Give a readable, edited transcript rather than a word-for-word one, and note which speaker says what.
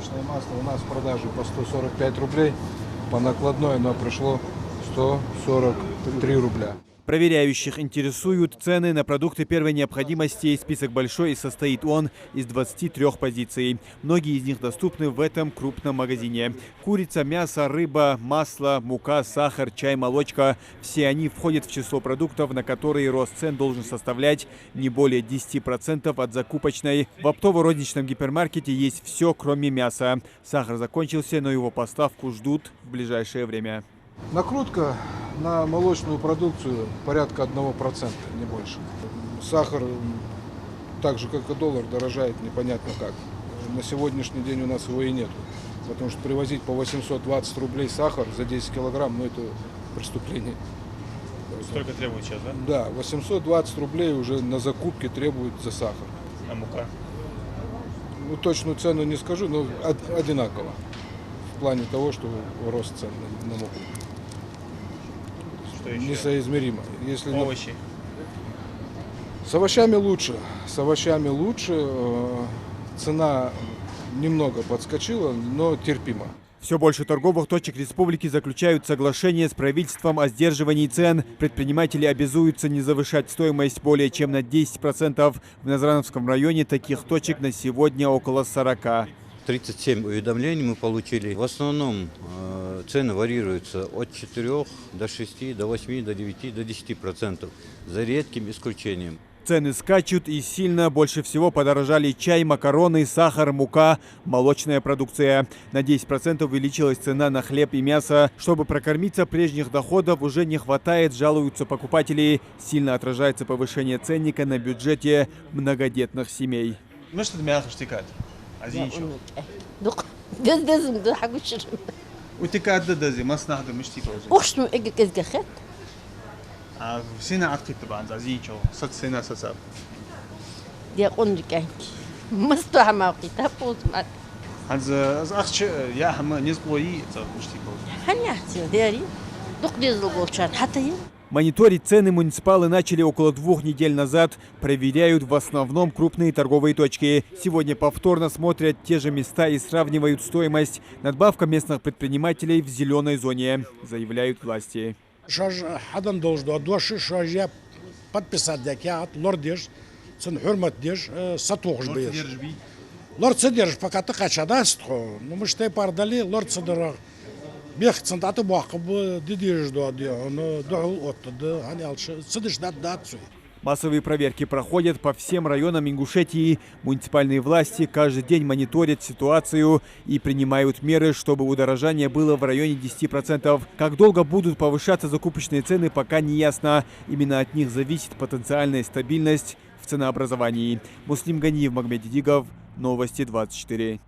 Speaker 1: сливочное масло у нас в продаже по 145 рублей. По накладной оно пришло 143 рубля.
Speaker 2: Проверяющих интересуют цены на продукты первой необходимости. Список большой, и состоит он из 23 позиций. Многие из них доступны в этом крупном магазине. Курица, мясо, рыба, масло, мука, сахар, чай, молочка. Все они входят в число продуктов, на которые рост цен должен составлять не более 10% от закупочной. В оптово-розничном гипермаркете есть все, кроме мяса. Сахар закончился, но его поставку ждут в ближайшее время.
Speaker 1: Накрутка на молочную продукцию порядка 1%, не больше. Сахар, так же как и доллар, дорожает непонятно как. На сегодняшний день у нас его и нет. Потому что привозить по 820 рублей сахар за 10 килограмм, ну это преступление.
Speaker 3: Столько требует сейчас, да?
Speaker 1: Да, 820 рублей уже на закупке требуют за сахар.
Speaker 3: А мука?
Speaker 1: Ну, точную цену не скажу, но одинаково. В плане того, что рост цен на муку.
Speaker 3: Что еще?
Speaker 1: Несоизмеримо. Если
Speaker 3: Овощи?
Speaker 1: С овощами лучше. С овощами лучше. Цена немного подскочила, но терпимо.
Speaker 2: Все больше торговых точек республики заключают соглашение с правительством о сдерживании цен. Предприниматели обязуются не завышать стоимость более чем на 10%. В Назрановском районе таких точек на сегодня около 40.
Speaker 4: 37 уведомлений мы получили. В основном цены варьируются от 4 до 6, до 8, до 9, до 10%, за редким исключением.
Speaker 2: Цены скачут и сильно. Больше всего подорожали чай, макароны, сахар, мука, молочная продукция. На 10% увеличилась цена на хлеб и мясо. Чтобы прокормиться, прежних доходов уже не хватает, жалуются покупатели. Сильно отражается повышение ценника на бюджете многодетных семей.
Speaker 3: Может, это мясо штикает? А зинчо?
Speaker 5: دزم حقوشر
Speaker 3: وتكاد دزي ما سنهد مش تيجوز.
Speaker 5: وخشنو اجك ازجخت
Speaker 3: سنة عتقي طبعا زينشو صد سنة سساب.
Speaker 5: دي قندك مستوى ما قيتها بوز ما
Speaker 3: از أخش يا هم نسبوي مش تيجوز.
Speaker 5: هنيحتي ديري دقدي زلقوشان حتى هي
Speaker 2: Мониторить цены муниципалы начали около 2 недель назад. Проверяют в основном крупные торговые точки. Сегодня повторно смотрят те же места и сравнивают стоимость. Надбавка местных предпринимателей в зеленой зоне, заявляют власти.
Speaker 6: حدن دوجدو دوشي شوجيا подписать декят лордеш цен хурмат деш сатугш беш лорд сидерш пока ты качадастхо ну мы что пардали лорд сидер бех центаты бакб дидеш до но до от они алш сидеш дат.
Speaker 2: Массовые проверки проходят по всем районам Ингушетии. Муниципальные власти каждый день мониторят ситуацию и принимают меры, чтобы удорожание было в районе 10%. Как долго будут повышаться закупочные цены, пока не ясно. Именно от них зависит потенциальная стабильность в ценообразовании. Муслим Ганиев, Магомед Дидигов, Новости 24.